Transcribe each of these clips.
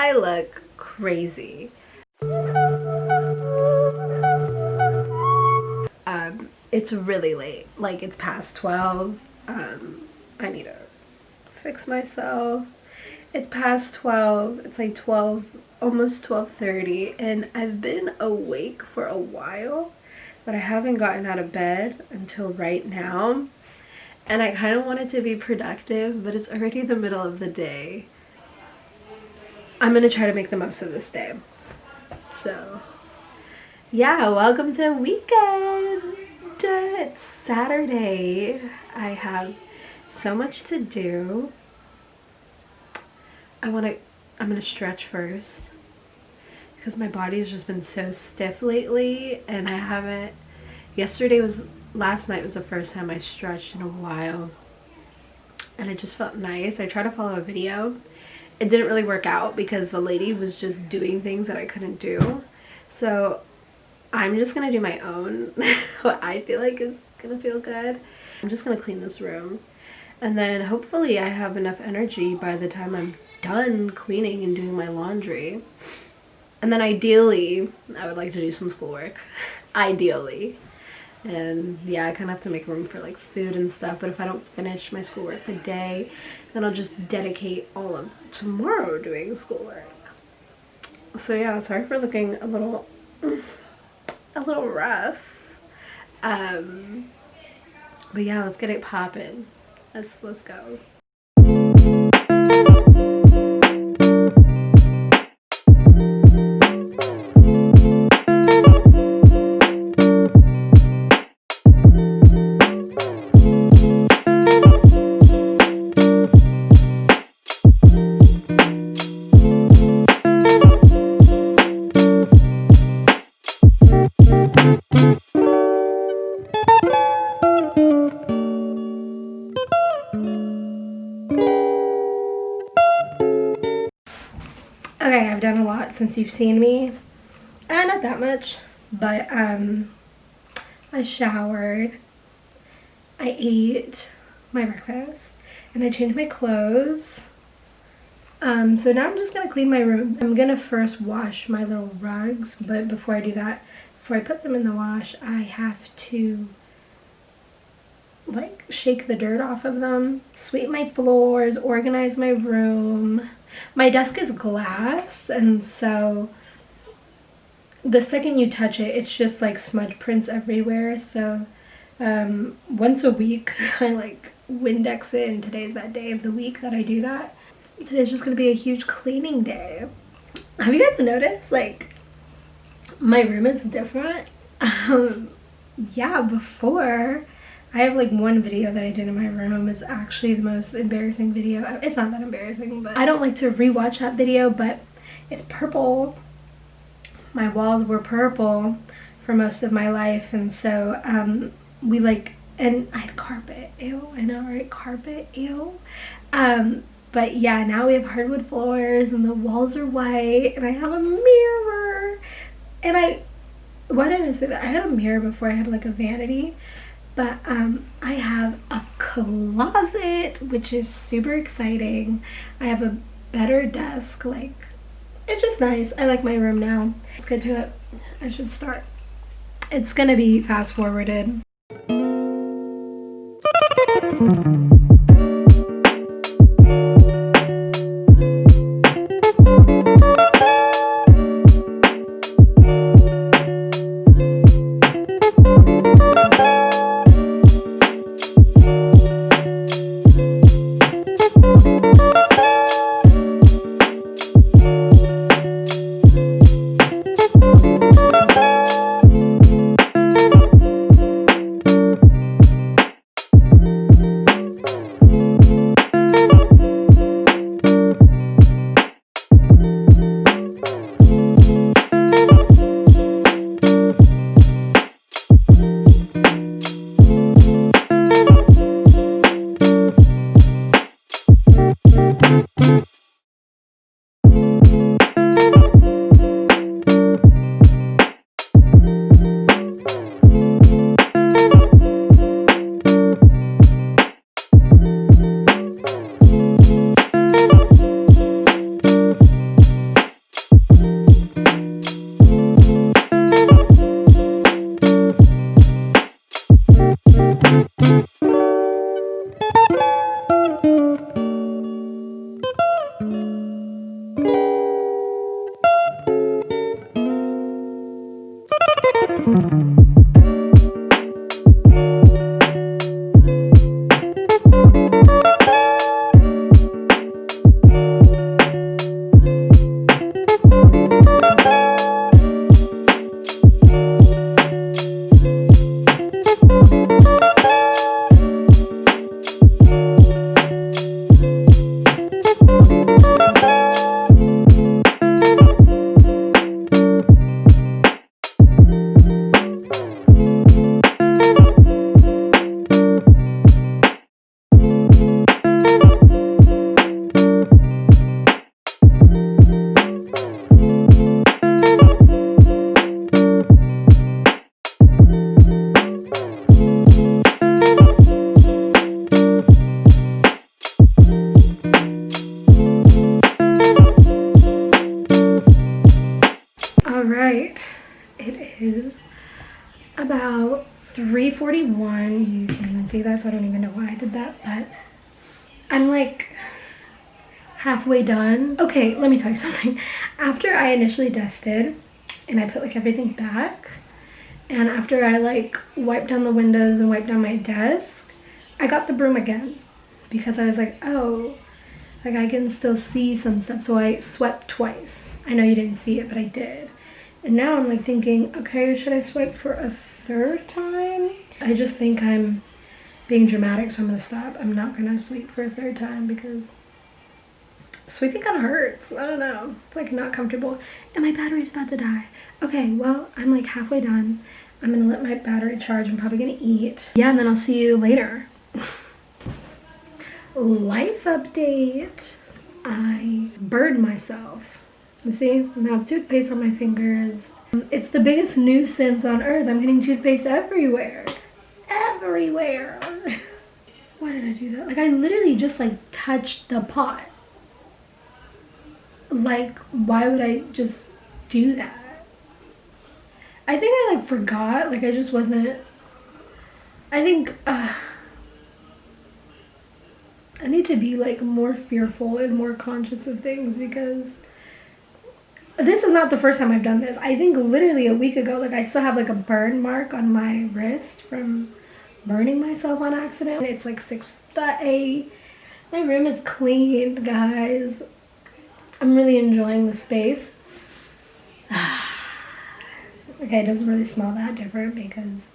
I look crazy. It's really late. Like, it's past 12. I need to fix myself. It's past 12. It's like 12, almost 12:30, and I've been awake for a while, but I haven't gotten out of bed until right now. And I kind of wanted to be productive, but it's already the middle of the day. I'm gonna try to make the most of this day. So yeah, welcome to the weekend. It's Saturday. I have so much to do. I'm gonna stretch first because my body has just been so stiff lately, and I haven't. Last night was the first time I stretched in a while, and it just felt nice. I tried to follow a video. It didn't really work out because the lady was just doing things that I couldn't do. So I'm just gonna do my own, what I feel like is gonna feel good. I'm just gonna clean this room, and then hopefully I have enough energy by the time I'm done cleaning and doing my laundry. And then ideally, I would like to do some schoolwork. Ideally. And yeah, I kind of have to make room for like food and stuff, but if I don't finish my schoolwork today, then I'll just dedicate all of tomorrow doing schoolwork. So yeah, sorry for looking a little rough. But yeah, let's get it poppin'. Let's go. Okay, I've done a lot since you've seen me. Not that much, but I showered, I ate my breakfast, and I changed my clothes. So now I'm just gonna clean my room. I'm gonna first wash my little rugs, but before I do that, before I put them in the wash, I have to like shake the dirt off of them, sweep my floors, organize my room. My desk is glass, and so the second you touch it, it's just like smudge prints everywhere. So once a week I like Windex it, and today's that day of the week that I do that. Today's just gonna be a huge cleaning day. Have you guys noticed like my room is different? Yeah, before I have like one video that I did in my room is actually the most embarrassing video. It's not that embarrassing, but I don't like to rewatch that video, but it's purple. My walls were purple for most of my life, and so and I had carpet. Ew, I know, right? Carpet, ew. But yeah, now we have hardwood floors and the walls are white, and I have a mirror. And why did I say that? I had a mirror before I had like a vanity. But I have a closet, which is super exciting. I have a better desk. Like, it's just nice. I like my room now. Let's get to it. I should start. It's gonna be fast forwarded. about 3:41. You can't even see that, so I don't even know why I did that, but I'm like halfway done. Okay, let me tell you something. After I initially dusted and I put like everything back, and after I like wiped down the windows and wiped down my desk, I got the broom again because I was like, oh, like I can still see some stuff. So I swept twice. I know you didn't see it, but I did. And now I'm like thinking, okay, should I swipe for a third time? I just think I'm being dramatic, so I'm gonna stop. I'm not gonna sweep for a third time because sweeping kind of hurts. I don't know. It's like not comfortable. And my battery's about to die. Okay, well, I'm like halfway done. I'm gonna let my battery charge. I'm probably gonna eat. Yeah, and then I'll see you later. Life update. I burned myself. You see? I have toothpaste on my fingers. It's the biggest nuisance on earth. I'm getting toothpaste everywhere. Everywhere. Why did I do that? Like I literally just like touched the pot. Like, why would I just do that? I think I like forgot. Like I just wasn't. I think I need to be like more fearful and more conscious of things because this is not the first time I've done this. I think literally a week ago, like I still have like a burn mark on my wrist from burning myself on accident. It's like 6:08. My room is clean, guys. I'm really enjoying the space. Okay, it doesn't really smell that different because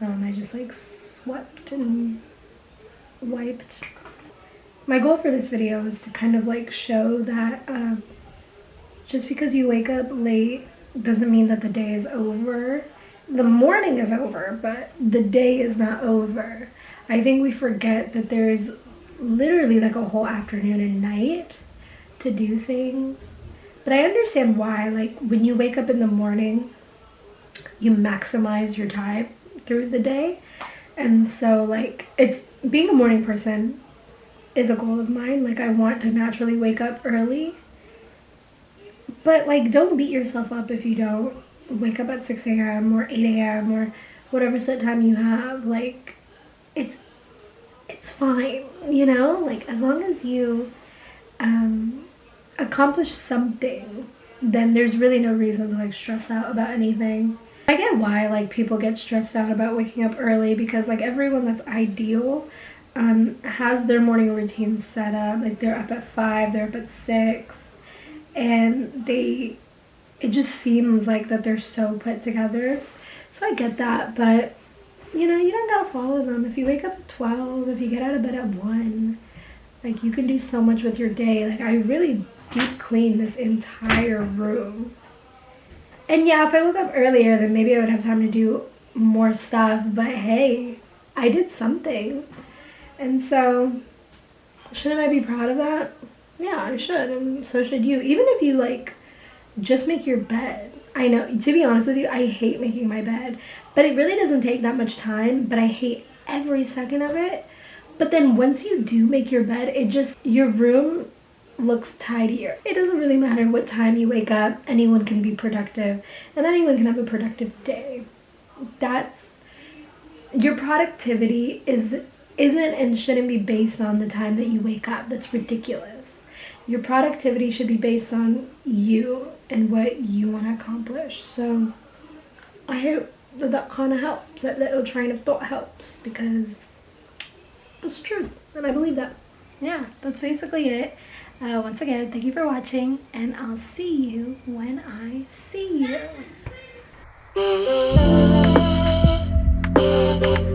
I just like swept and wiped. My goal for this video is to kind of like show that just because you wake up late doesn't mean that the day is over. The morning is over, but the day is not over. I think we forget that there's literally like a whole afternoon and night to do things. But I understand why. Like when you wake up in the morning, you maximize your time through the day. And so like it's being a morning person is a goal of mine. Like I want to naturally wake up early. But like don't beat yourself up if you don't wake up at 6 a.m. or 8 a.m. or whatever set time you have. Like it's fine, you know? Like as long as you accomplish something, then there's really no reason to like stress out about anything. I get why like people get stressed out about waking up early because like everyone that's ideal has their morning routine set up. Like they're up at 5, they're up at 6, and it just seems like that they're so put together. So I get that, but you know, you don't gotta follow them. If you wake up at 12, if you get out of bed at 1, like you can do so much with your day. Like I really deep clean this entire room. And yeah, if I woke up earlier, then maybe I would have time to do more stuff. But hey, I did something. And so, shouldn't I be proud of that? Yeah, I should. And so should you. Even if you like, just make your bed. I know, to be honest with you, I hate making my bed. But it really doesn't take that much time. But I hate every second of it. But then once you do make your bed, your room looks tidier. It doesn't really matter what time you wake up. Anyone can be productive and anyone can have a productive day. Your productivity isn't and shouldn't be based on the time that you wake up. That's ridiculous. Your productivity should be based on you and what you want to accomplish. So I hope that kind of helps. That little train of thought helps because it's true and I believe that. Yeah, that's basically it. Once again, thank you for watching, and I'll see you when I see you.